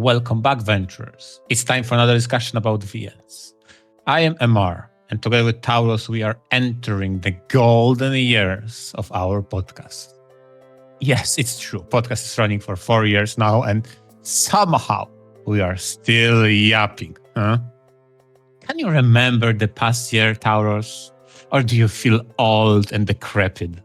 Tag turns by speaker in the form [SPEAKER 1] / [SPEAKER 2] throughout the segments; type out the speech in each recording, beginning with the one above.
[SPEAKER 1] Welcome back, Venturers. It's time for another discussion about VNs. I am MR, and together with Tauros, we are entering the golden years of our podcast. Yes, it's true. Podcast is running for 4 years now, and somehow we are still yapping. Huh? Can you remember the past year, Tauros? Or do you feel old and decrepit?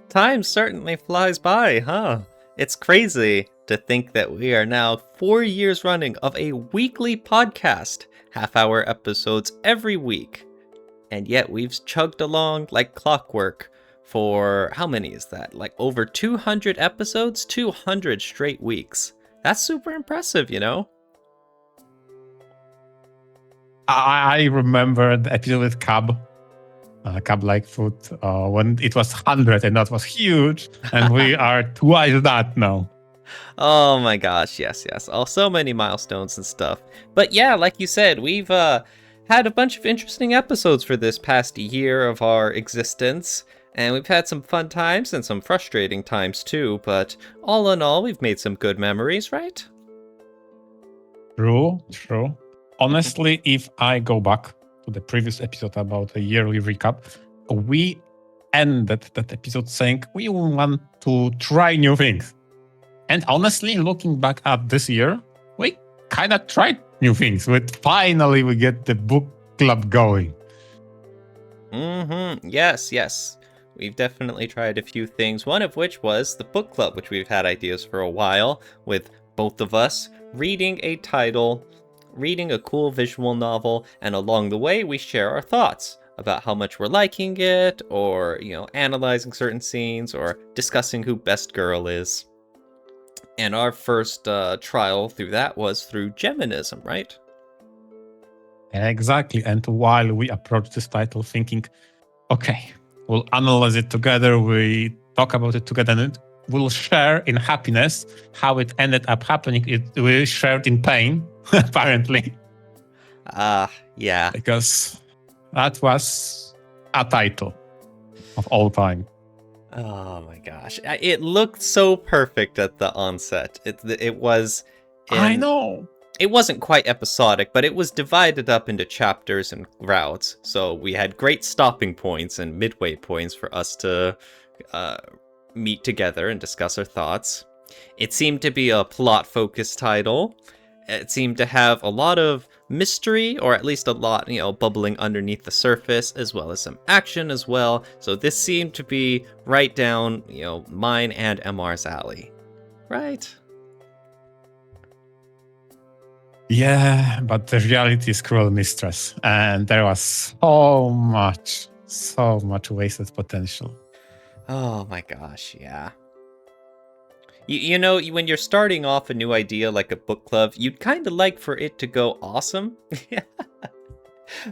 [SPEAKER 2] Time certainly flies by, huh? It's crazy to think that we are now 4 years running of a weekly podcast, half-hour episodes every week. And yet we've chugged along like clockwork for, how many is that? Like over 200 episodes? 200 straight weeks. That's super impressive, you know?
[SPEAKER 1] I remember the episode with Cab like food, when it was 100 and that was huge, and we are twice that now.
[SPEAKER 2] Oh my gosh, yes. Oh, so many milestones and stuff. But yeah, like you said, we've had a bunch of interesting episodes for this past year of our existence, and we've had some fun times and some frustrating times too, but all in all, we've made some good memories, right?
[SPEAKER 1] True. Honestly, if I go back to the previous episode about a yearly recap, we ended that episode saying we want to try new things. And honestly, looking back at this year, we kind of tried new things. But finally, we get the book club going.
[SPEAKER 2] Yes. We've definitely tried a few things, one of which was the book club, which we've had ideas for a while, with both of us reading a title, reading a cool visual novel, and along the way we share our thoughts about how much we're liking it, or, analyzing certain scenes, or discussing who best girl is. And our first trial through that was through Geminism, right?
[SPEAKER 1] Exactly. And while we approached this title thinking, okay, we'll analyze it together, we talk about it together, and we'll share in happiness how it ended up happening. We shared in pain, apparently.
[SPEAKER 2] Yeah.
[SPEAKER 1] Because that was a title of all time.
[SPEAKER 2] Oh my gosh. It looked so perfect at the onset. It was...
[SPEAKER 1] I know.
[SPEAKER 2] It wasn't quite episodic, but it was divided up into chapters and routes. So we had great stopping points and midway points for us to meet together and discuss our thoughts. It seemed to be a plot-focused title. It seemed to have a lot of mystery, or at least a lot, bubbling underneath the surface, as well as some action as well. So this seemed to be right down, mine and MR's alley. Right?
[SPEAKER 1] Yeah, but the reality is cruel mistress. And there was so much wasted potential.
[SPEAKER 2] Oh my gosh, yeah. When you're starting off a new idea like a book club, you'd kind of like for it to go awesome.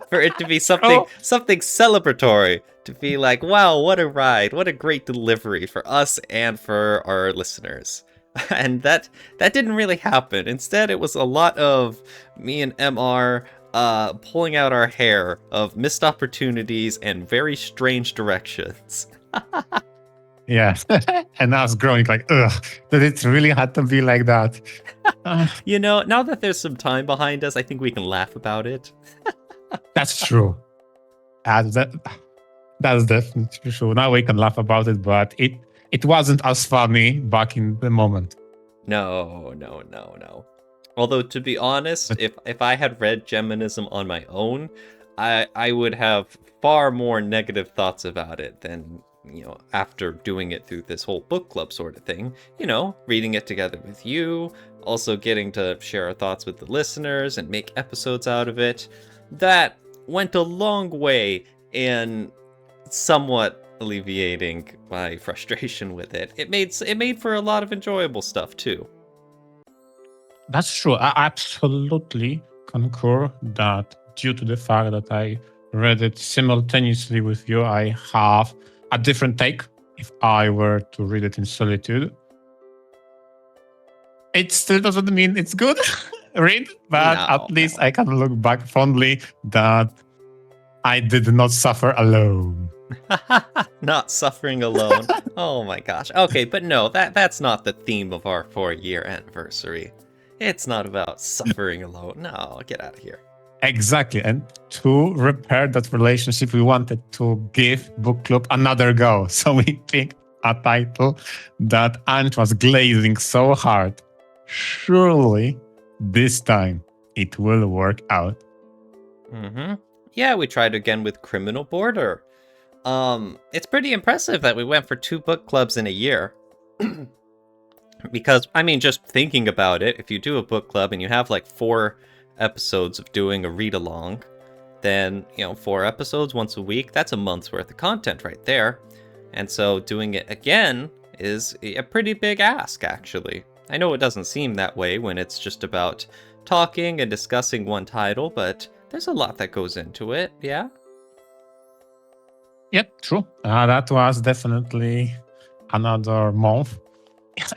[SPEAKER 2] For it to be something celebratory. To be like, wow, what a ride. What a great delivery for us and for our listeners. And that didn't really happen. Instead, it was a lot of me and MR pulling out our hair of missed opportunities and very strange directions.
[SPEAKER 1] Yeah, and I was growing like, ugh, did it really have to be like that?
[SPEAKER 2] Now that there's some time behind us, I think we can laugh about it.
[SPEAKER 1] That's true. That's definitely true. Now we can laugh about it, but it wasn't as funny back in the moment.
[SPEAKER 2] No. Although, to be honest, if I had read Geminism on my own, I would have far more negative thoughts about it than... after doing it through this whole book club sort of thing, reading it together with you, also getting to share our thoughts with the listeners and make episodes out of it, that went a long way in somewhat alleviating my frustration with it. It made for a lot of enjoyable stuff too.
[SPEAKER 1] That's true. I absolutely concur that due to the fact that I read it simultaneously with you, I have a different take if I were to read it in solitude. It still doesn't mean it's good read, but at least I can look back fondly that I did not suffer alone.
[SPEAKER 2] Not suffering alone. Oh my gosh. Okay, but no, that's not the theme of our 4-year anniversary. It's not about suffering alone. No, get out of here.
[SPEAKER 1] Exactly. And to repair that relationship, we wanted to give book club another go. So we picked a title that Ant was glazing so hard. Surely this time it will work out.
[SPEAKER 2] Yeah, we tried again with Criminal Border. It's pretty impressive that we went for 2 book clubs in a year. Because, I mean, just thinking about it, if you do a book club and you have like 4 episodes of doing a read along, then, 4 episodes once a week, that's a month's worth of content right there. And so doing it again is a pretty big ask, actually. I know it doesn't seem that way when it's just about talking and discussing one title, but there's a lot that goes into it, yeah?
[SPEAKER 1] Yep, true. That was definitely another month.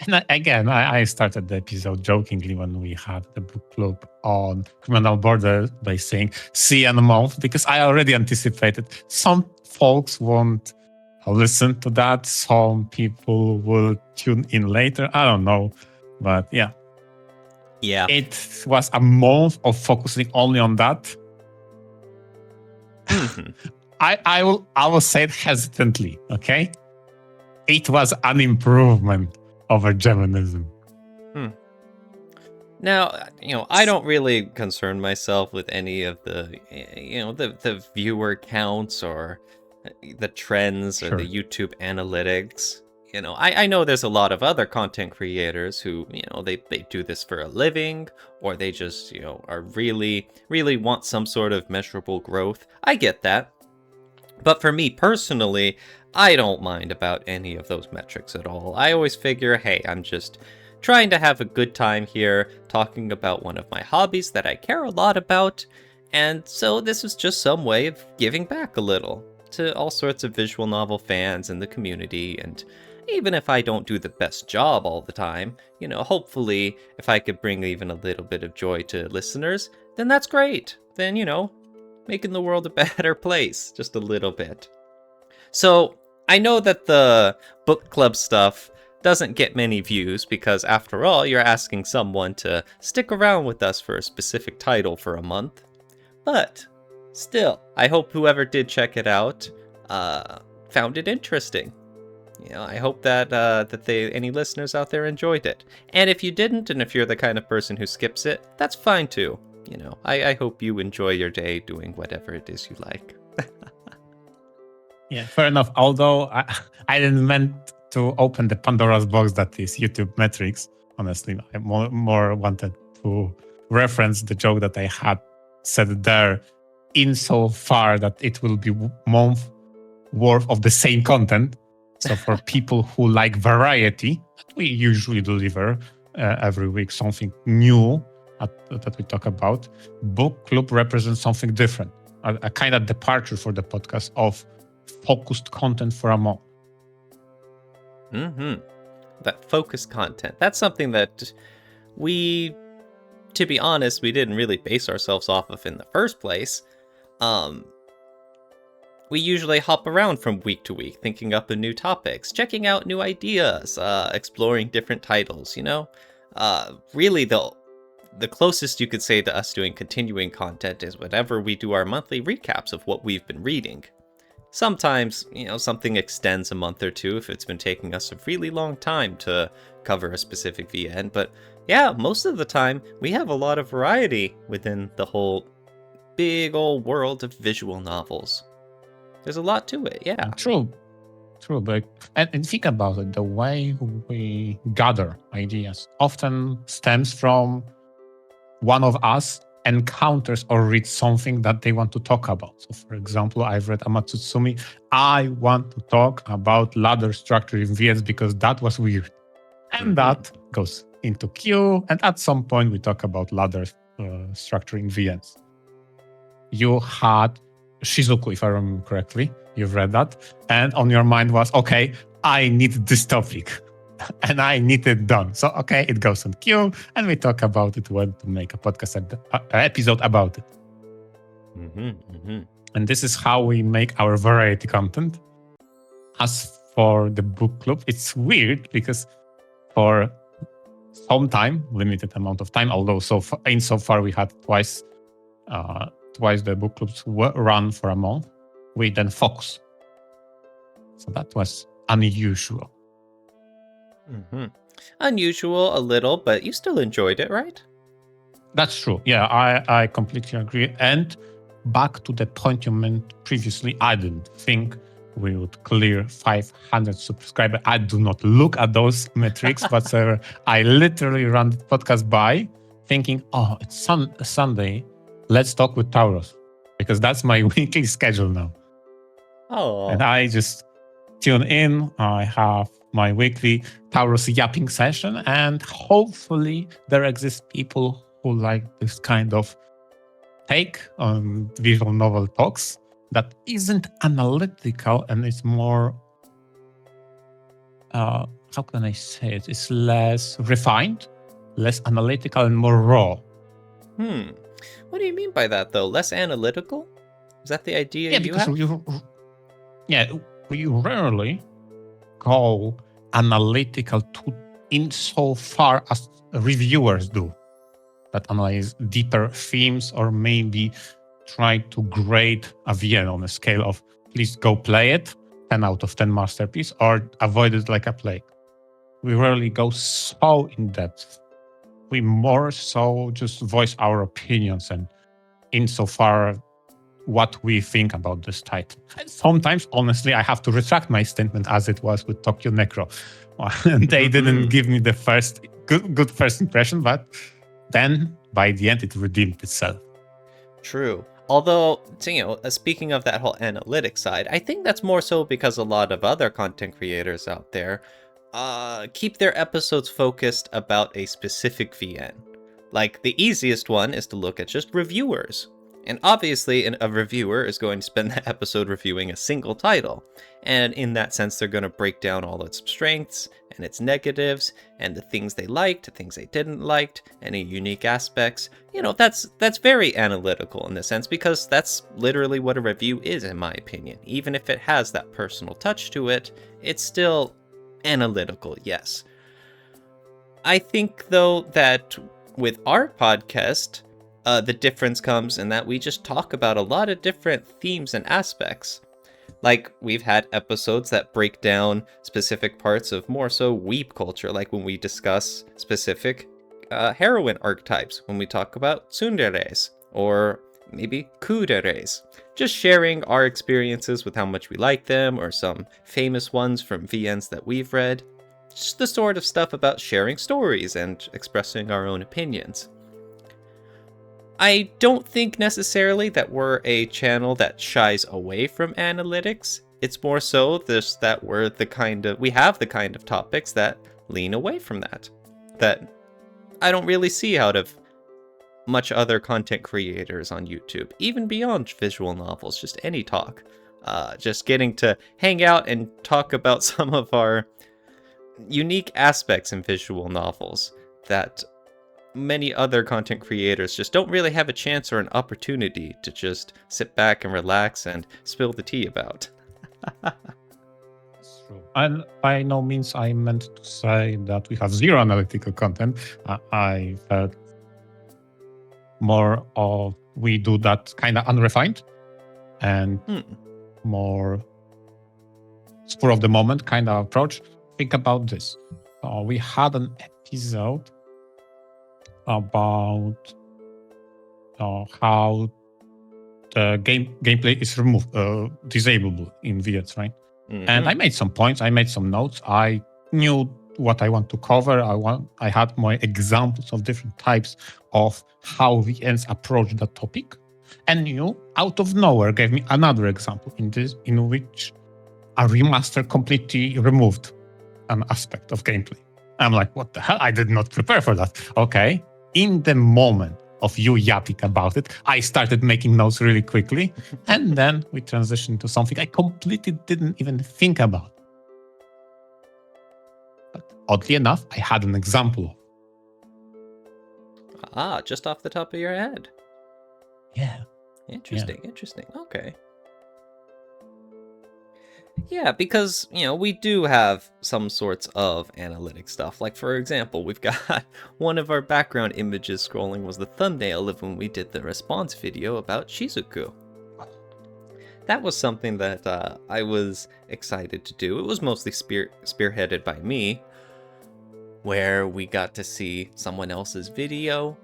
[SPEAKER 1] And again, I started the episode jokingly when we had the book club on Criminal Border by saying, see you in a month, because I already anticipated some folks won't listen to that. Some people will tune in later. I don't know. But yeah.
[SPEAKER 2] Yeah.
[SPEAKER 1] It was a month of focusing only on that. I will say it hesitantly, okay? It was an improvement over Geminism.
[SPEAKER 2] Now, I don't really concern myself with any of the, the viewer counts or the trends or the YouTube analytics. I know there's a lot of other content creators who, they do this for a living, or they just, are really want some sort of measurable growth. I get that. But for me personally, I don't mind about any of those metrics at all. I always figure, hey, I'm just trying to have a good time here, talking about one of my hobbies that I care a lot about, and so this is just some way of giving back a little to all sorts of visual novel fans in the community. And even if I don't do the best job all the time, hopefully if I could bring even a little bit of joy to listeners, then that's great. Then, making the world a better place, just a little bit. So I know that the book club stuff doesn't get many views because, after all, you're asking someone to stick around with us for a specific title for a month. But still, I hope whoever did check it out found it interesting. I hope that any listeners out there enjoyed it. And if you didn't, and if you're the kind of person who skips it, that's fine too. I hope you enjoy your day doing whatever it is you like.
[SPEAKER 1] Yeah, fair enough. Although I didn't meant to open the Pandora's box that is YouTube metrics. Honestly, I more wanted to reference the joke that I had said there, insofar that it will be month worth of the same content. So for people who like variety, we usually deliver every week something new that we talk about. Book club represents something different, a kind of departure for the podcast of focused content for a month.
[SPEAKER 2] That focused content. That's something that we, to be honest, we didn't really base ourselves off of in the first place. We usually hop around from week to week, thinking up new topics, checking out new ideas, exploring different titles, Really, the closest you could say to us doing continuing content is whenever we do our monthly recaps of what we've been reading. Sometimes, something extends a month or two if it's been taking us a really long time to cover a specific VN, but yeah, most of the time, we have a lot of variety within the whole big old world of visual novels. There's a lot to it, yeah.
[SPEAKER 1] True, but and think about it, the way we gather ideas often stems from one of us encounters or reads something that they want to talk about. So for example, I've read Amatsutsumi. I want to talk about ladder structure in VNs because that was weird. And that goes into queue. And at some point, we talk about ladder structure in VNs. You had Shizuku, if I remember correctly. You've read that. And on your mind was, okay, I need this topic. And I need it done. So, okay, it goes on queue, and we talk about it when to make a podcast episode about it. And this is how we make our variety content. As for the book club, it's weird because for some time, limited amount of time. Although insofar we had twice the book clubs run for a month, we then focus. So that was unusual.
[SPEAKER 2] Mm-hmm. Unusual a little, but you still enjoyed it, right?
[SPEAKER 1] That's true. Yeah, I completely agree. And back to the point you made previously, I didn't think we would clear 500 subscribers. I do not look at those metrics whatsoever. I literally run the podcast by thinking, oh, it's Sunday. Let's talk with Tauros, because that's my weekly schedule now.
[SPEAKER 2] Oh.
[SPEAKER 1] And I just tune in. I have my weekly Tauros yapping session, and hopefully there exist people who like this kind of take on visual novel talks that isn't analytical and it's more, how can I say it? It's less refined, less analytical, and more raw.
[SPEAKER 2] What do you mean by that, though? Less analytical? Is that the idea
[SPEAKER 1] Yeah,
[SPEAKER 2] you
[SPEAKER 1] because
[SPEAKER 2] have?
[SPEAKER 1] we rarely go analytical insofar as reviewers do, that analyze deeper themes or maybe try to grade a VN on a scale of please go play it, 10 out of 10 masterpiece, or avoid it like a plague. We rarely go so in depth. We more so just voice our opinions and insofar what we think about this title. And sometimes, honestly, I have to retract my statement as it was with Tokyo Necro. They didn't give me the first good first impression, but then by the end it redeemed itself.
[SPEAKER 2] True. Although, speaking of that whole analytic side, I think that's more so because a lot of other content creators out there keep their episodes focused about a specific VN. Like, the easiest one is to look at just reviewers. And obviously, a reviewer is going to spend the episode reviewing a single title. And in that sense, they're going to break down all its strengths and its negatives and the things they liked, the things they didn't like, any unique aspects. That's very analytical in the sense, because that's literally what a review is, in my opinion. Even if it has that personal touch to it, it's still analytical, yes. I think, though, that with our podcast, the difference comes in that we just talk about a lot of different themes and aspects. Like, we've had episodes that break down specific parts of more so weep culture, like when we discuss specific heroine archetypes, when we talk about tsunderes, or maybe kuderes. Just sharing our experiences with how much we like them, or some famous ones from VNs that we've read. Just the sort of stuff about sharing stories and expressing our own opinions. I don't think necessarily that we're a channel that shies away from analytics. It's more so that we have the kind of topics that lean away from that I don't really see out of much other content creators on YouTube, even beyond visual novels, just any talk. Just getting to hang out and talk about some of our unique aspects in visual novels that many other content creators just don't really have a chance or an opportunity to just sit back and relax and spill the tea about.
[SPEAKER 1] That's true. And by no means I meant to say that we have zero analytical content. I felt more of we do that kind of unrefined and more spur of the moment kind of approach. Think about this. We had an episode about how the gameplay is disableable in VNs, right? Mm-hmm. And I made some points. I made some notes. I knew what I want to cover. I had my examples of different types of how VNs approach that topic. And you, out of nowhere, gave me another example in which a remaster completely removed an aspect of gameplay. I'm like, what the hell? I did not prepare for that. Okay. In the moment of you yapping about it, I started making notes really quickly. And then we transitioned to something I completely didn't even think about. But oddly enough, I had an example.
[SPEAKER 2] Just off the top of your head.
[SPEAKER 1] Yeah.
[SPEAKER 2] Interesting. Okay. Yeah, because, we do have some sorts of analytic stuff. Like, for example, we've got one of our background images scrolling was the thumbnail of when we did the response video about Shizuku. That was something that I was excited to do. It was mostly spearheaded by me, where we got to see someone else's video,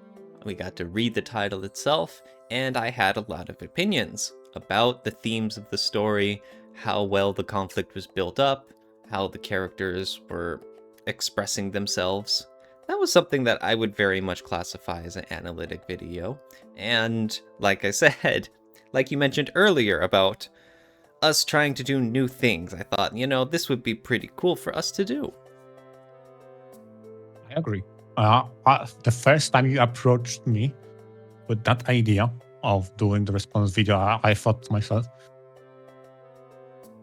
[SPEAKER 2] we got to read the title itself, and I had a lot of opinions about the themes of the story, how well the conflict was built up, how the characters were expressing themselves. That was something that I would very much classify as an analytic video. And like I said, like you mentioned earlier about us trying to do new things, I thought, this would be pretty cool for us to do.
[SPEAKER 1] I agree. The first time you approached me with that idea of doing the response video, I thought to myself,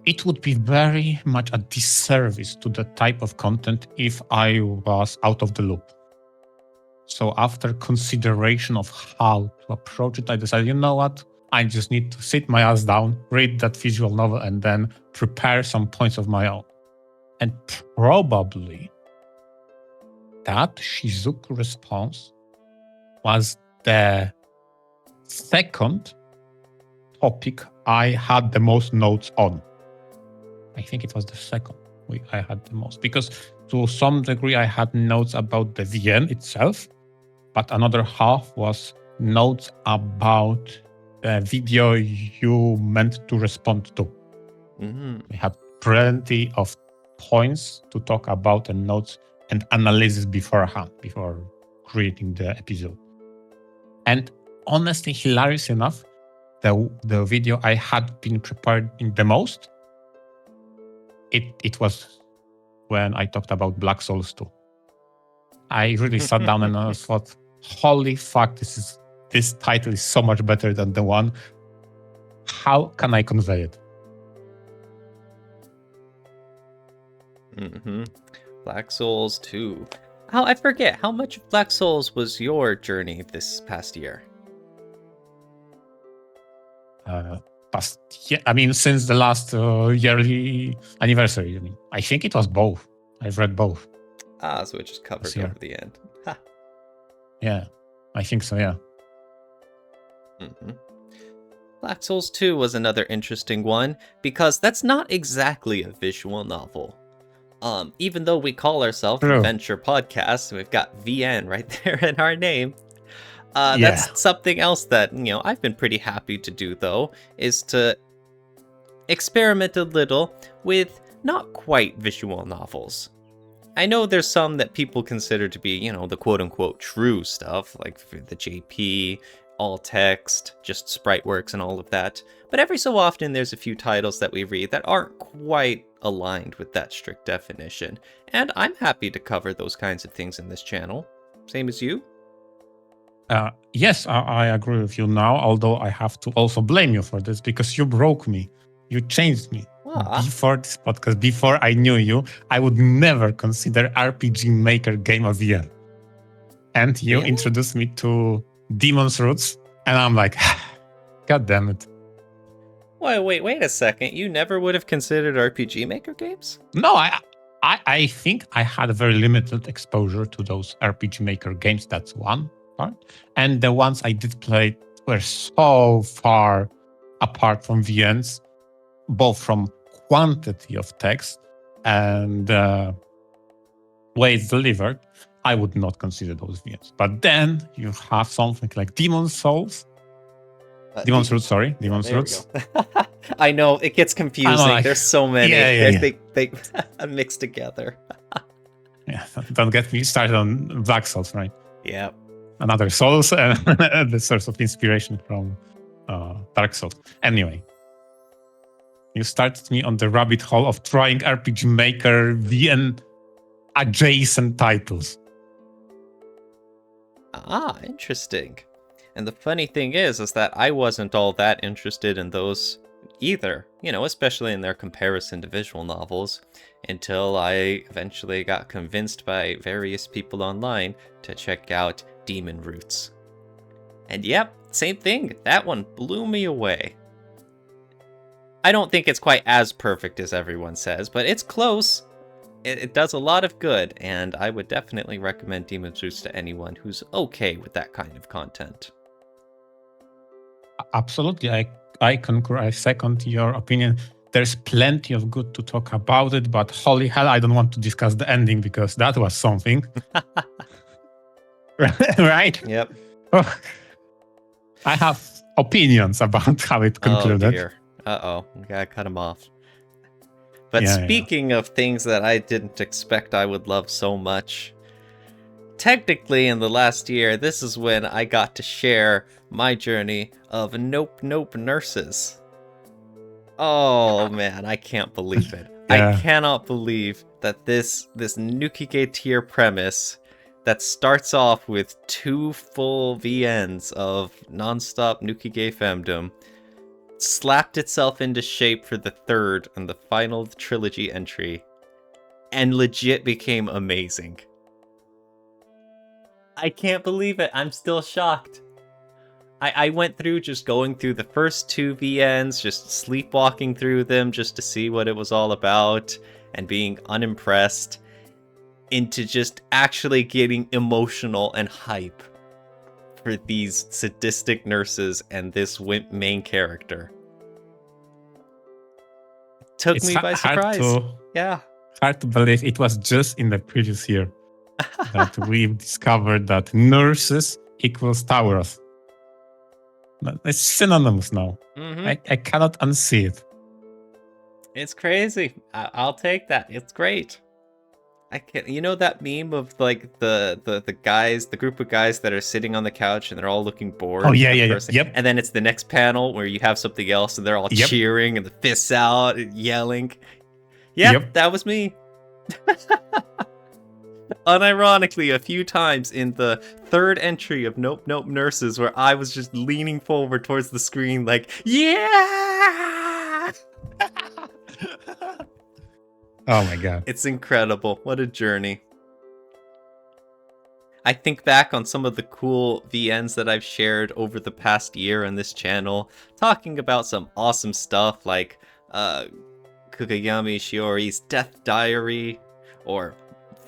[SPEAKER 1] it would be very much a disservice to the type of content if I was out of the loop. So after consideration of how to approach it, I decided, you know what? I just need to sit my ass down, read that visual novel, and then prepare some points of my own. And probably that Shizuku response was the second topic I had the most notes on. I think it was the second I had the most, because to some degree I had notes about the VN itself, but another half was notes about the video you meant to respond to.
[SPEAKER 2] Mm-hmm.
[SPEAKER 1] We had plenty of points to talk about and notes and analysis beforehand, before creating the episode. And honestly, hilarious enough, the video I had been prepared in the most, it was when I talked about Black Souls 2. I really sat down and I thought, holy fuck, this title is so much better than the one. How can I convey it?
[SPEAKER 2] Mm-hmm. Black Souls 2. I forget, how much of Black Souls was your journey this past year?
[SPEAKER 1] Since the last yearly anniversary. I think it was both. I've read both.
[SPEAKER 2] So it just covered over the end. Ha.
[SPEAKER 1] Yeah, I think so, yeah.
[SPEAKER 2] Mm-hmm. Black Souls 2 was another interesting one, because that's not exactly a visual novel. Even though we call ourselves the VNture Podcast, we've got VN right there in our name. That's something else that, I've been pretty happy to do, though, is to experiment a little with not quite visual novels. I know there's some that people consider to be, the quote-unquote true stuff, like the JP, all text, just sprite works and all of that. But every so often there's a few titles that we read that aren't quite aligned with that strict definition. And I'm happy to cover those kinds of things in this channel. Same as you?
[SPEAKER 1] Yes, I agree with you now, although I have to also blame you for this, because you broke me. You changed me. Before this podcast, before I knew you, I would never consider RPG Maker game a VN. And you introduced me to Demon's Roots, and I'm like, God damn it.
[SPEAKER 2] Wait a second. You never would have considered RPG Maker games?
[SPEAKER 1] No, I think I had a very limited exposure to those RPG Maker games. That's one part. And the ones I did play were so far apart from VNs, both from quantity of text and way it's delivered. I would not consider those VNs. But then you have something like Demon's Roots.
[SPEAKER 2] I know, it gets confusing. Like, there's so many. They mix together.
[SPEAKER 1] Don't get me started on Black Souls, right?
[SPEAKER 2] Yeah.
[SPEAKER 1] Another Souls and the source of inspiration from Dark Souls. Anyway, you started me on the rabbit hole of trying RPG Maker VN adjacent titles.
[SPEAKER 2] Interesting. And the funny thing is that I wasn't all that interested in those either, especially in their comparison to visual novels, until I eventually got convinced by various people online to check out Demon Roots. And yep, same thing, that one blew me away. I don't think it's quite as perfect as everyone says, but it's close. It does a lot of good, and I would definitely recommend Demon's Roots to anyone who's okay with that kind of content.
[SPEAKER 1] Absolutely, I concur. I second your opinion. There's plenty of good to talk about it, but holy hell, I don't want to discuss the ending because that was something. Right?
[SPEAKER 2] Yep.
[SPEAKER 1] Oh, I have opinions about how it concluded.
[SPEAKER 2] Oh dear. Uh-oh. We gotta cut him off. But
[SPEAKER 1] Yeah.
[SPEAKER 2] speaking of things that I didn't expect I would love so much, technically in the last year, this is when I got to share my journey of Nope Nurses. Oh man, I can't believe it.
[SPEAKER 1] Yeah.
[SPEAKER 2] I cannot believe that this Nukige tier premise that starts off with 2 full VNs of non-stop Nukige femdom slapped itself into shape for the 3rd and the final trilogy entry and legit became amazing. I can't believe it. I'm still shocked. I went through just going through the first 2 VNs, just sleepwalking through them just to see what it was all about and being unimpressed, into just actually getting emotional and hype for these sadistic nurses and this wimp main character. Took me by surprise. Yeah.
[SPEAKER 1] Hard to believe it was just in the previous year that we've discovered that nurses equals Tauros. It's synonymous now.
[SPEAKER 2] Mm-hmm.
[SPEAKER 1] I cannot unsee it.
[SPEAKER 2] It's crazy. I'll take that. It's great. I can't. You know that meme of like the guys, the group of guys that are sitting on the couch and they're all looking bored.
[SPEAKER 1] Oh yeah. Yep.
[SPEAKER 2] And then it's the next panel where you have something else and they're all cheering and the fists out and yelling. Yep. That was me. Unironically, a few times in the 3rd entry of Nope Nurses, where I was just leaning forward towards the screen like, yeah!
[SPEAKER 1] Oh my god.
[SPEAKER 2] It's incredible. What a journey. I think back on some of the cool VNs that I've shared over the past year on this channel, talking about some awesome stuff like Kagayami Shiori's Death Diary, or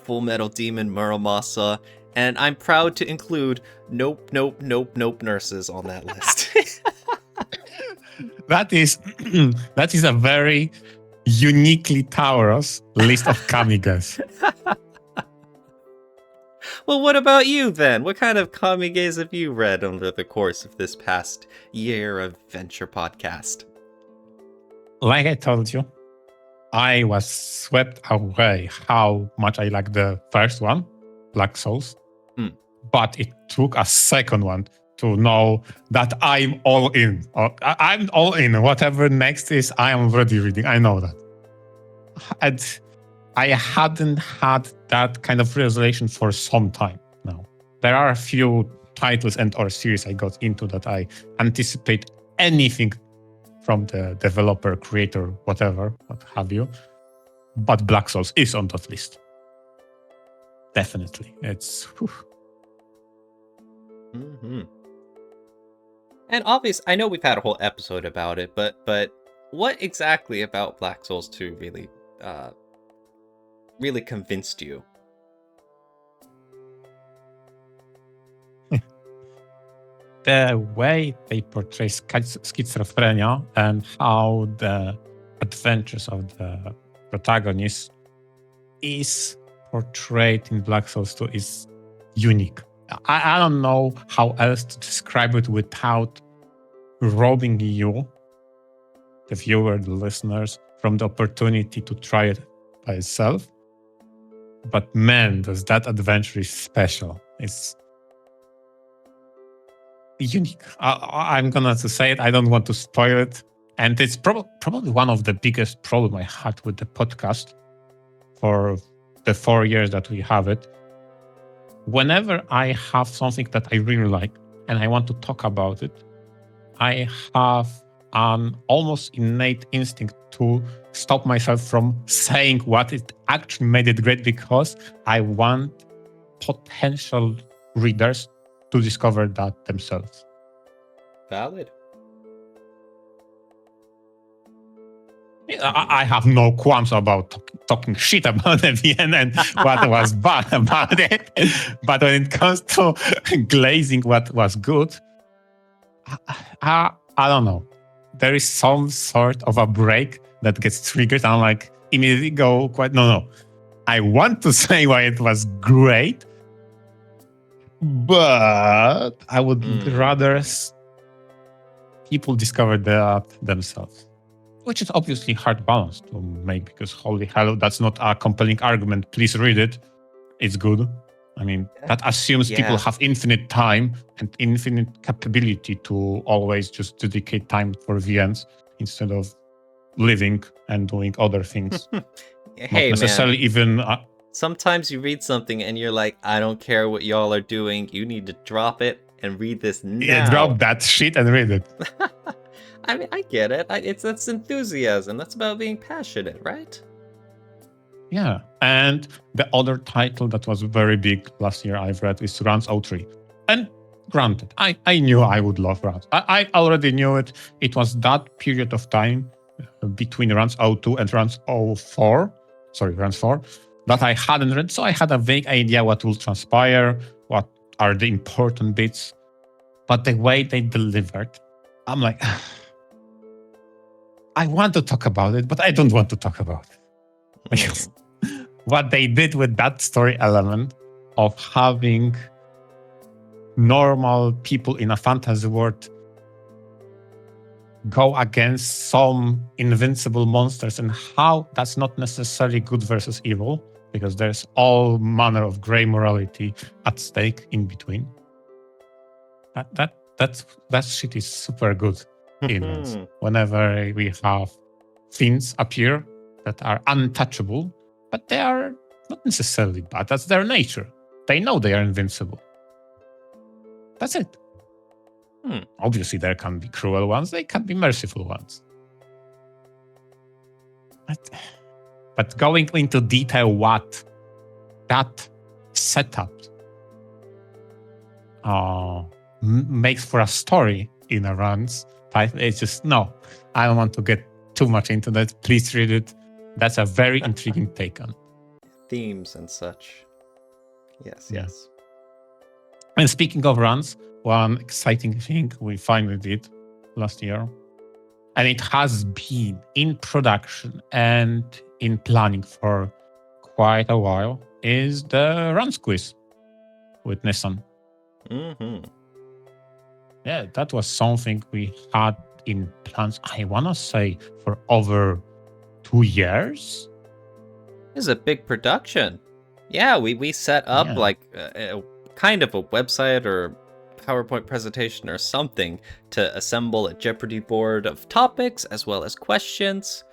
[SPEAKER 2] Full Metal Demon Muramasa, and I'm proud to include Nope Nurses on that list.
[SPEAKER 1] That is a very uniquely Tauros list of Kamigas.
[SPEAKER 2] Well, what about you then? What kind of Kamigas have you read over the course of this past year of VNture podcast?
[SPEAKER 1] Like I told you, I was swept away how much I like the first one, Black Souls. But it took a second one to know that I'm all in. I'm all in. Whatever next is, I am already reading. I know that. And I hadn't had that kind of realization for some time now. There are a few titles and or series I got into that I anticipate anything from the developer, creator, whatever, what have you. But Black Souls is on that list. Definitely. It's...
[SPEAKER 2] Mm-hmm. And obviously, I know we've had a whole episode about it, but what exactly about Black Souls 2 really convinced you?
[SPEAKER 1] The way they portray schizophrenia and how the adventures of the protagonist is portrayed in Black Souls 2 is unique. I don't know how else to describe it without robbing you, the viewer, the listeners, from the opportunity to try it by itself. But man, does that adventure is special. It's unique. I'm gonna say it. I don't want to spoil it. And it's probably one of the biggest problems I had with the podcast for the 4 years that we have it. Whenever I have something that I really like and I want to talk about it, I have an almost innate instinct to stop myself from saying what it actually made it great, because I want potential readers to discover that themselves.
[SPEAKER 2] Valid.
[SPEAKER 1] I have no qualms about talking shit about the VN and what was bad about it. But when it comes to glazing what was good, I don't know. There is some sort of a break that gets triggered. I'm like, immediately go quite, no. I want to say why it was great, but I would rather people discover that themselves. Which is obviously hard balance to make because holy hell, that's not a compelling argument. Please read it. It's good. I mean, that assumes people have infinite time and infinite capability to always just dedicate time for VNs instead of living and doing other things.
[SPEAKER 2] Hey,
[SPEAKER 1] not necessarily
[SPEAKER 2] man.
[SPEAKER 1] Even.
[SPEAKER 2] Sometimes you read something and you're like, I don't care what y'all are doing. You need to drop it and read this now.
[SPEAKER 1] Yeah, drop that shit and read it.
[SPEAKER 2] I mean, I get it. That's enthusiasm. That's about being passionate, right?
[SPEAKER 1] Yeah. And the other title that was very big last year I've read is Runs 03. And granted, I knew I would love Runs. I already knew it. It was that period of time between Runs 02 and Runs 04. Sorry, Runs 4. That I hadn't read. So I had a vague idea what will transpire, what are the important bits. But the way they delivered, I'm like... I want to talk about it, but I don't want to talk about it. Because what they did with that story element of having normal people in a fantasy world go against some invincible monsters and how that's not necessarily good versus evil, because there's all manner of gray morality at stake in between. That shit is super good. Whenever we have things appear that are untouchable, but they are not necessarily bad. That's their nature. They know they are invincible. That's it. Obviously, there can be cruel ones. They can be merciful ones. But going into detail what that setup makes for a story in a Runs title, it's just, no, I don't want to get too much into that. Please read it. That's a very intriguing take on
[SPEAKER 2] themes and such. Yes.
[SPEAKER 1] And speaking of Runs, one exciting thing we finally did last year, and it has been in production and in planning for quite a while, is the Runs quiz with Nissan. Yeah, that was something we had in plans, I want to say, for over 2 years.
[SPEAKER 2] It was a big production. Yeah, we set up like a kind of a website or PowerPoint presentation or something to assemble a Jeopardy board of topics as well as questions.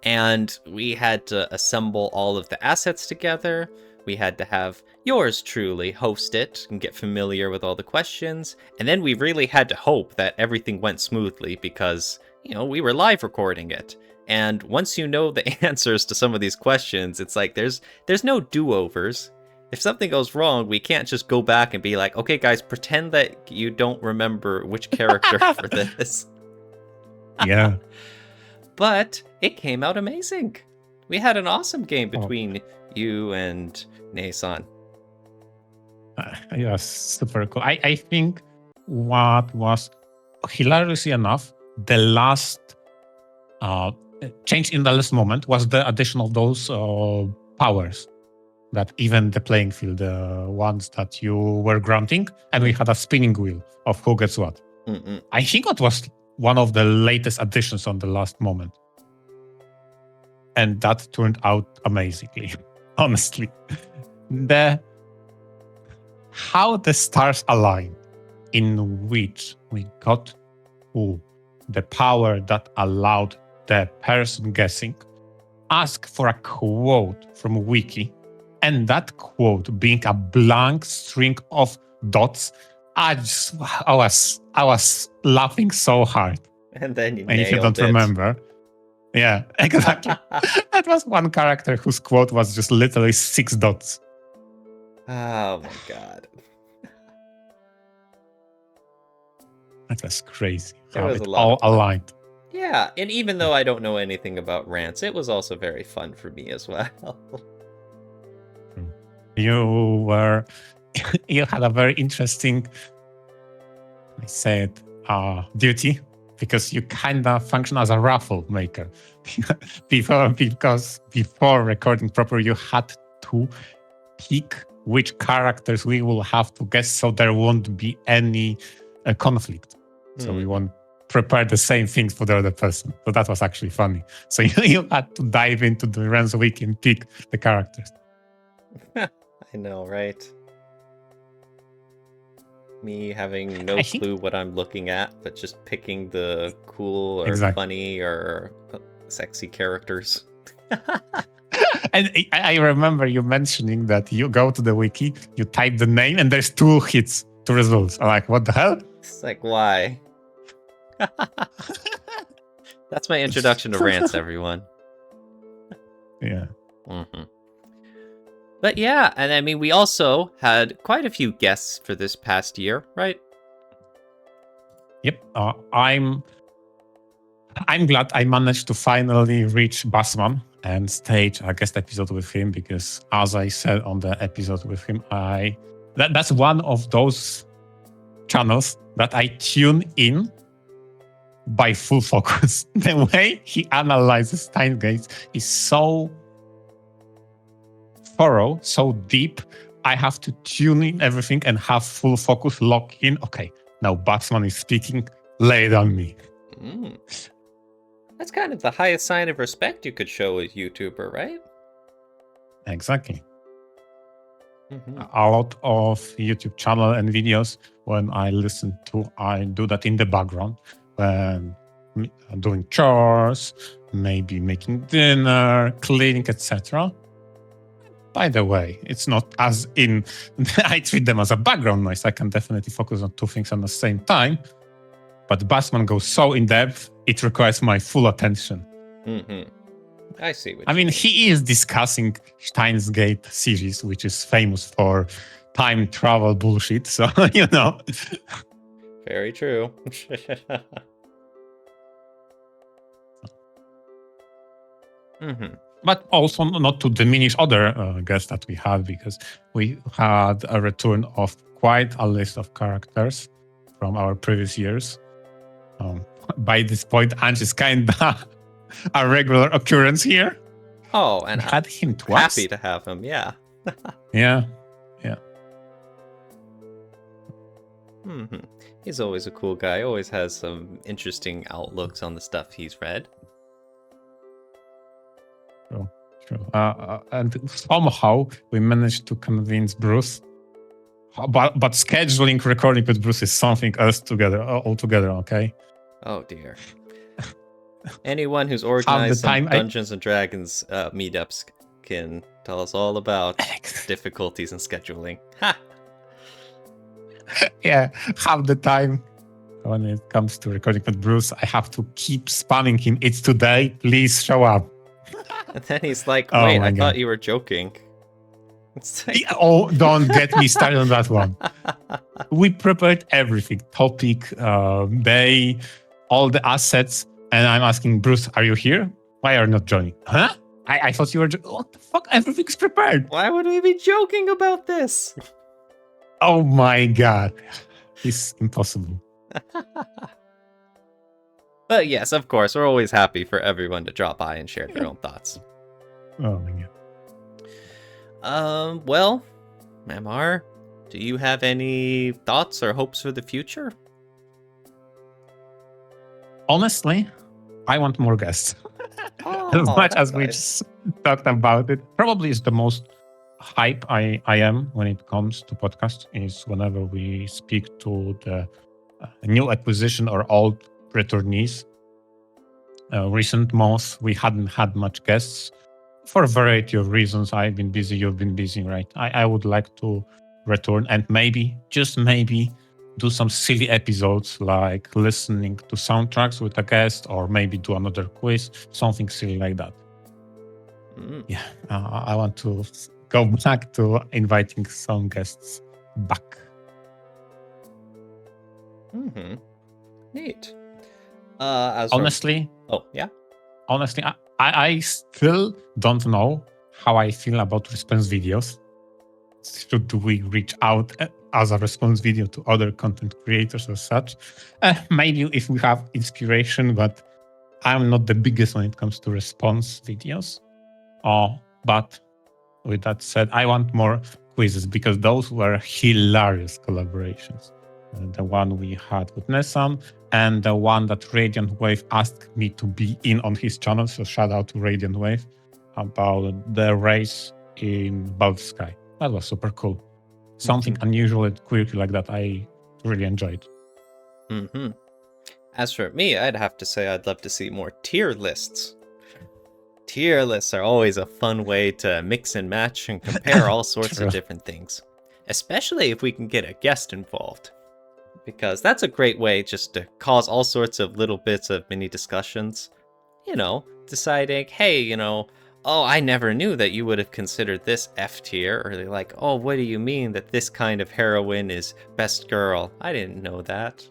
[SPEAKER 2] And we had to assemble all of the assets together. We had to have yours truly host it and get familiar with all the questions. And then we really had to hope that everything went smoothly because, we were live recording it. And once you know the answers to some of these questions, it's like there's no do-overs. If something goes wrong, we can't just go back and be like, okay, guys, pretend that you don't remember which character for this.
[SPEAKER 1] Yeah.
[SPEAKER 2] But it came out amazing. We had an awesome game between you and Nason.
[SPEAKER 1] Yeah, super cool. I think what was hilariously enough, the last change in the last moment was the addition of those powers that even the playing field, the ones that you were granting, and we had a spinning wheel of who gets what. I think it was one of the latest additions on the last moment. And that turned out amazingly, honestly. How the stars align in which we got the power that allowed the person guessing ask for a quote from Wiki, and that quote being a blank string of dots, I was laughing so hard.
[SPEAKER 2] And then you
[SPEAKER 1] and if you don't remember, yeah, exactly. That was one character whose quote was just literally 6 dots.
[SPEAKER 2] Oh my god.
[SPEAKER 1] That was crazy.
[SPEAKER 2] There
[SPEAKER 1] How
[SPEAKER 2] was
[SPEAKER 1] it
[SPEAKER 2] a lot
[SPEAKER 1] all
[SPEAKER 2] of fun.
[SPEAKER 1] aligned.
[SPEAKER 2] Yeah, and even though I don't know anything about rants, it was also very fun for me as well.
[SPEAKER 1] You were, you had a very interesting, I said, duty, because you kind of function as a raffle maker. Because before recording proper, you had to pick which characters we will have to guess, so there won't be any conflict. So we won't prepare the same things for the other person. So that was actually funny. So you had to dive into the Rens wiki and pick the characters.
[SPEAKER 2] I know, right? Me having no clue what I'm looking at, but just picking the cool or funny or sexy characters.
[SPEAKER 1] And I remember you mentioning that you go to the wiki, you type the name, and there's 2 hits, 2 results. I'm like, what the hell?
[SPEAKER 2] It's like, why? That's my introduction to rants, everyone.
[SPEAKER 1] Yeah.
[SPEAKER 2] But yeah, and I mean, we also had quite a few guests for this past year, right?
[SPEAKER 1] Yep. I'm glad I managed to finally reach Bassman and stage a guest episode with him, because as I said on the episode with him, that's one of those channels that I tune in by full focus. The way he analyzes time gates is so thorough, so deep. I have to tune in everything and have full focus, lock in. Okay, now Batsman is speaking, lay it on me.
[SPEAKER 2] That's kind of the highest sign of respect you could show a YouTuber, right?
[SPEAKER 1] Exactly. A lot of YouTube channel and videos, when I listen to, I do that in the background when I'm doing chores, maybe making dinner, cleaning, etc. By the way, it's not as in, I treat them as a background noise. I can definitely focus on 2 things at the same time. But Bassman goes so in depth, it requires my full attention.
[SPEAKER 2] I see what
[SPEAKER 1] I mean, he is discussing Steins Gate series, which is famous for time travel bullshit. So, you know.
[SPEAKER 2] Very true.
[SPEAKER 1] But also not to diminish other guests that we had, because we had a return of quite a list of characters from our previous years. By this point, Ange is kind of a regular occurrence here.
[SPEAKER 2] Oh, and
[SPEAKER 1] we had him twice.
[SPEAKER 2] Happy to have him, yeah.
[SPEAKER 1] Yeah.
[SPEAKER 2] He's always a cool guy. Always has some interesting outlooks on the stuff he's read.
[SPEAKER 1] True. And somehow we managed to convince Bruce. But scheduling recording with Bruce is something else altogether, okay?
[SPEAKER 2] Oh, dear. Anyone who's organized some Dungeons and Dragons meetups can tell us all about difficulties in scheduling. Ha!
[SPEAKER 1] Yeah, half the time when it comes to recording with Bruce, I have to keep spamming him. It's today, please show up.
[SPEAKER 2] And then he's like, wait, I thought you were joking.
[SPEAKER 1] Like... Oh, don't get me started on that one. We prepared everything, topic, day, all the assets. And I'm asking Bruce, are you here? Why are you not joining? Huh? I thought you were... What the fuck? Everything's prepared.
[SPEAKER 2] Why would we be joking about this?
[SPEAKER 1] Oh my God. It's impossible.
[SPEAKER 2] But yes, of course, we're always happy for everyone to drop by and share their own thoughts.
[SPEAKER 1] Oh my
[SPEAKER 2] God. Well, Mamar, do you have any thoughts or hopes for the future?
[SPEAKER 1] Honestly, I want more guests. As much as we just talked about it, probably is the most hype I am when it comes to podcasts is whenever we speak to the new acquisition or old returnees. Recent months, we hadn't had much guests for a variety of reasons. I've been busy, you've been busy, right? I would like to return and maybe, just maybe, do some silly episodes like listening to soundtracks with a guest, or maybe do another quiz, something silly like that. Yeah, I want to go back to inviting some guests back.
[SPEAKER 2] Neat. As from...
[SPEAKER 1] Honestly,
[SPEAKER 2] Oh, yeah?
[SPEAKER 1] I still don't know how I feel about response videos. Should we reach out as a response video to other content creators or such? Maybe if we have inspiration, but I'm not the biggest when it comes to response videos. But with that said, I want more quizzes because those were hilarious collaborations. The one we had with Nesam and the one that Radiant Wave asked me to be in on his channel. So shout out to Radiant Wave about the race in Baldur's Sky. That was super cool. Something unusual and quirky like that I really enjoyed.
[SPEAKER 2] Mm-hmm. As for me, I'd have to say I'd love to see more tier lists. Tier lists are always a fun way to mix and match and compare all sorts of different things. Especially if we can get a guest involved. Because that's a great way just to cause all sorts of little bits of mini discussions. You know, deciding, hey, you know, oh, I never knew that you would have considered this F tier. Or they're like, oh, what do you mean that this kind of heroine is best girl? I didn't know that.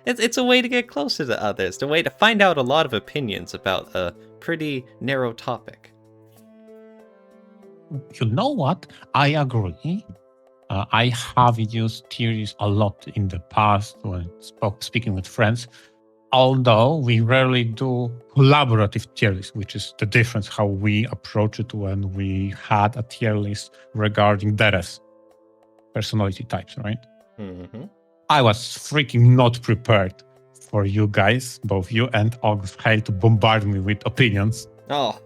[SPEAKER 2] It's a way to get closer to others, a way to find out a lot of opinions about a pretty narrow topic.
[SPEAKER 1] You know what? I agree. I have used theories a lot in the past when speaking with friends, although we rarely do collaborative tier lists, which is the difference how we approach it when we had a tier list regarding Deres personality types, right?
[SPEAKER 2] Mm-hmm.
[SPEAKER 1] I was freaking not prepared for you guys, both you and August Hale, to bombard me with opinions.
[SPEAKER 2] Oh.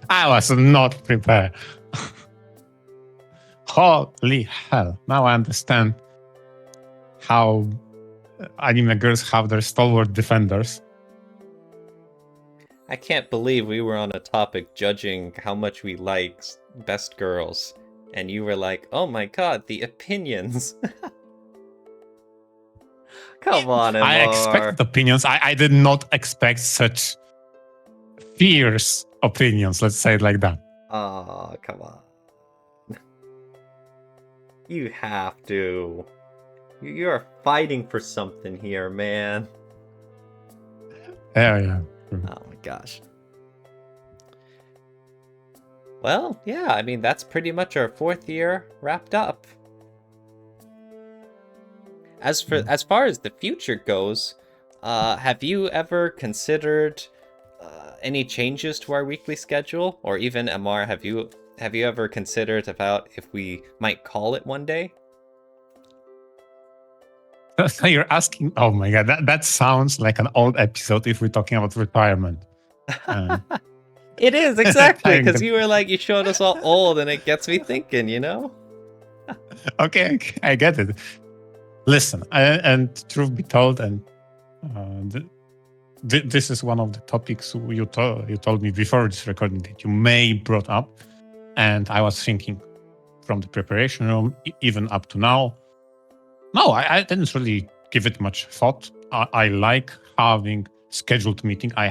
[SPEAKER 1] I was not prepared. Holy hell. Now I understand how anime girls have their stalwart defenders.
[SPEAKER 2] I can't believe we were on a topic judging how much we like best girls, and you were like, oh my god, the opinions. Come on, Amar.
[SPEAKER 1] I expected opinions. I did not expect such fierce opinions, let's say it like that.
[SPEAKER 2] Oh, come on. You have to. You're fighting for something here, man.
[SPEAKER 1] Yeah.
[SPEAKER 2] Oh my gosh. Well, yeah, I mean, that's pretty much our 4th year wrapped up. As far as the future goes, have you ever considered any changes to our weekly schedule? Or even, Amar, have you ever considered about if we might call it one day?
[SPEAKER 1] So you're asking, oh my god, that sounds like an old episode if we're talking about retirement.
[SPEAKER 2] It is, exactly, because you were like, you showed us all old, and it gets me thinking, you know?
[SPEAKER 1] Okay, I get it. Listen, and truth be told, and this is one of the topics you told me before this recording that you may brought up, and I was thinking from the preparation room, even up to now, no, I didn't really give it much thought. I like having scheduled meeting. I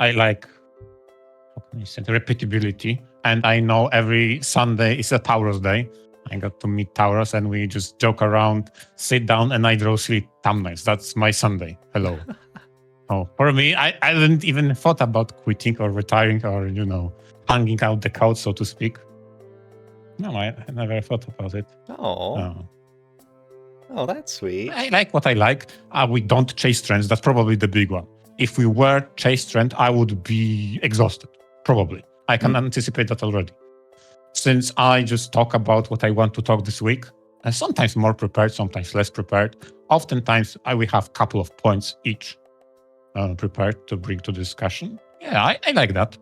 [SPEAKER 1] like, how can I say, repeatability. And I know every Sunday is a Taurus day. I got to meet Taurus and we just joke around, sit down, and I draw silly thumbnails. That's my Sunday. Hello. For me, I didn't even thought about quitting or retiring or, hanging out the couch, so to speak. No, I never thought about it.
[SPEAKER 2] Oh, that's sweet.
[SPEAKER 1] I like what I like. We don't chase trends. That's probably the big one. If we were chase trend, I would be exhausted. Probably. I can anticipate that already. Since I just talk about what I want to talk this week, and sometimes more prepared, sometimes less prepared. Oftentimes, we have a couple of points each prepared to bring to discussion. Yeah, I like that.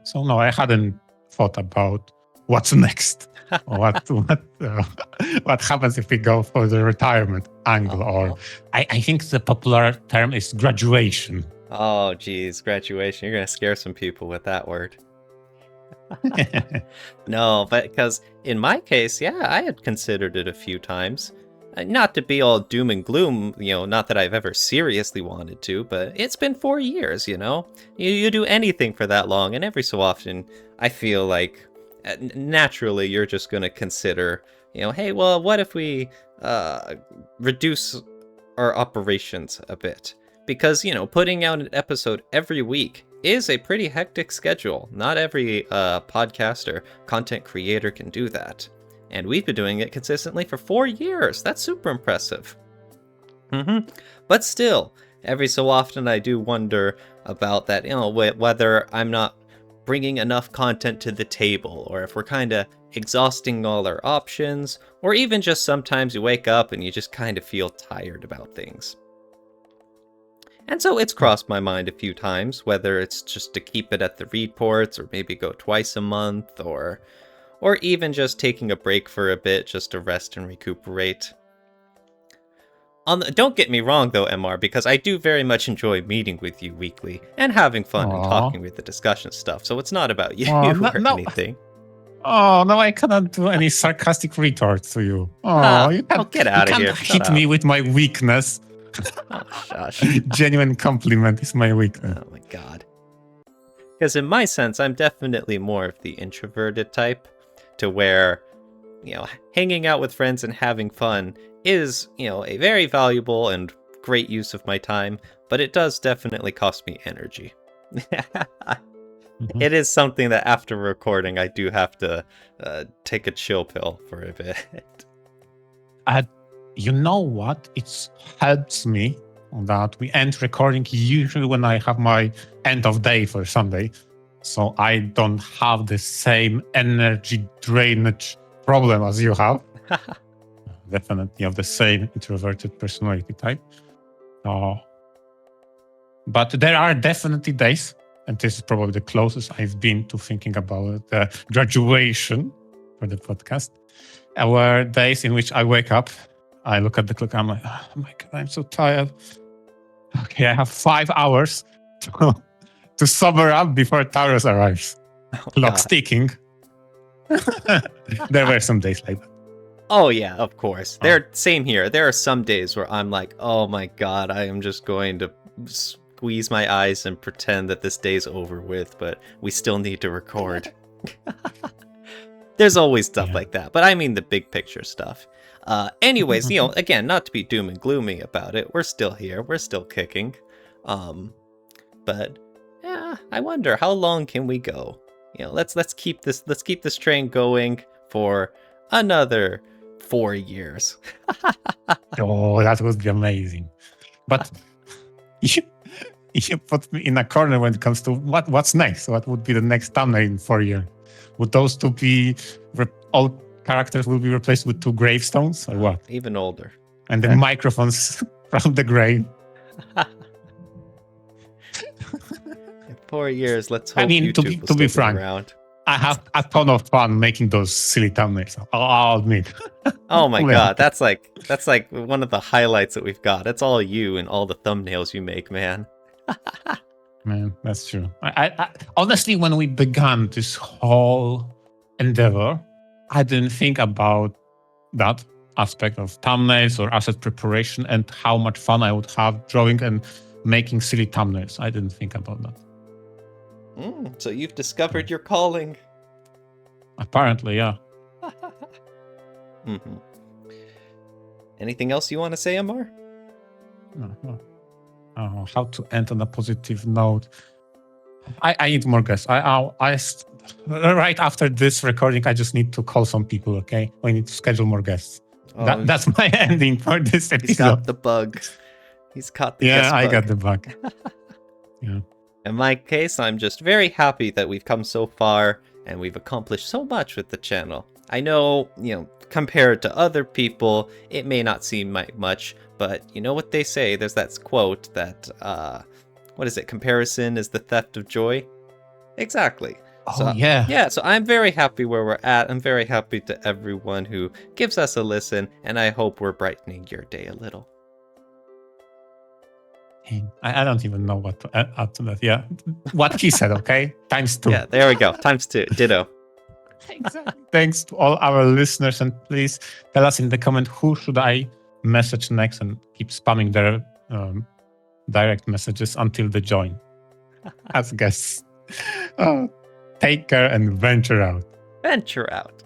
[SPEAKER 1] So no, I hadn't thought about what's next. what happens if we go for the retirement angle, or I think the popular term is graduation.
[SPEAKER 2] Oh, geez, graduation. You're going to scare some people with that word. No, but because in my case, yeah, I had considered it a few times. Not to be all doom and gloom, not that I've ever seriously wanted to, but it's been 4 years, You do anything for that long, and every so often, I feel like naturally you're just going to consider hey, well, what if we reduce our operations a bit? Because, putting out an episode every week is a pretty hectic schedule. Not every podcast or content creator can do that. And we've been doing it consistently for 4 years. That's super impressive. But still, every so often I do wonder about that, whether I'm not bringing enough content to the table, or if we're kind of exhausting all our options, or even just sometimes you wake up and you just kind of feel tired about things. And so it's crossed my mind a few times, whether it's just to keep it at the reports, or maybe go twice a month, or even just taking a break for a bit just to rest and recuperate. Don't get me wrong though, MR, because I do very much enjoy meeting with you weekly and having fun and talking with the discussion stuff, so it's not about you or anything.
[SPEAKER 1] Oh, no, I cannot do any sarcastic retort to you. You can't,
[SPEAKER 2] get out of here.
[SPEAKER 1] Hit me with my weakness.
[SPEAKER 2] Oh, shush.
[SPEAKER 1] Genuine compliment is my weakness.
[SPEAKER 2] Oh my god. Because in my sense, I'm definitely more of the introverted type, to where, hanging out with friends and having fun is, a very valuable and great use of my time, but it does definitely cost me energy. It is something that after recording, I do have to take a chill pill for a bit.
[SPEAKER 1] You know what? It helps me that we end recording usually when I have my end of day for Sunday. So I don't have the same energy drainage problem as you have. Definitely of the same introverted personality type. But there are definitely days, and this is probably the closest I've been to thinking about the graduation for the podcast, were days in which I wake up, I look at the clock, I'm like, oh my God, I'm so tired. Okay, I have 5 hours to sober up before Taurus arrives. Clock's ticking. There were some days like that.
[SPEAKER 2] Oh yeah, of course. Same here. There are some days where I'm like, oh my God, I am just going to squeeze my eyes and pretend that this day's over with, but we still need to record. There's always stuff like that, but I mean the big picture stuff. Anyways, again, not to be doom and gloomy about it, we're still here, we're still kicking. But yeah, I wonder, how long can we go? Let's keep this train going for another 4 years.
[SPEAKER 1] Oh, that would be amazing. But you put me in a corner when it comes to what's next. What would be the next thumbnail in 4 years? Would those two be all characters will be replaced with 2 gravestones, or what?
[SPEAKER 2] Even older.
[SPEAKER 1] And the microphones from the grave.
[SPEAKER 2] In 4 years, let's hope.
[SPEAKER 1] I mean, to be frank,
[SPEAKER 2] around.
[SPEAKER 1] I have a ton of fun making those silly thumbnails. I'll admit.
[SPEAKER 2] Oh my God, that's like one of the highlights that we've got. It's all you and all the thumbnails you make, man.
[SPEAKER 1] Man, that's true. I honestly, when we began this whole endeavor, I didn't think about that aspect of thumbnails or asset preparation and how much fun I would have drawing and making silly thumbnails. I didn't think about that.
[SPEAKER 2] So you've discovered your calling.
[SPEAKER 1] Apparently, yeah.
[SPEAKER 2] Anything else you want to say, Amar?
[SPEAKER 1] No. How to end on a positive note. I need more guests. Right after this recording, I just need to call some people, okay? I need to schedule more guests. That's my ending for this episode.
[SPEAKER 2] He's got the bug. He's caught the guest bug.
[SPEAKER 1] I got the bug. Yeah.
[SPEAKER 2] In my case, I'm just very happy that we've come so far and we've accomplished so much with the channel. I know, compared to other people, it may not seem like much, but you know what they say? There's that quote that, what is it? Comparison is the theft of joy? Exactly. Yeah, so I'm very happy where we're at. I'm very happy to everyone who gives us a listen, and I hope we're brightening your day a little.
[SPEAKER 1] I don't even know what to add to that. Yeah, what he said, okay? ×2.
[SPEAKER 2] Yeah, there we go. ×2. Ditto.
[SPEAKER 1] Exactly. Thanks to all our listeners, and please tell us in the comment who should I message next, and keep spamming their direct messages until they join as guests. Take care and venture out.
[SPEAKER 2] Venture out.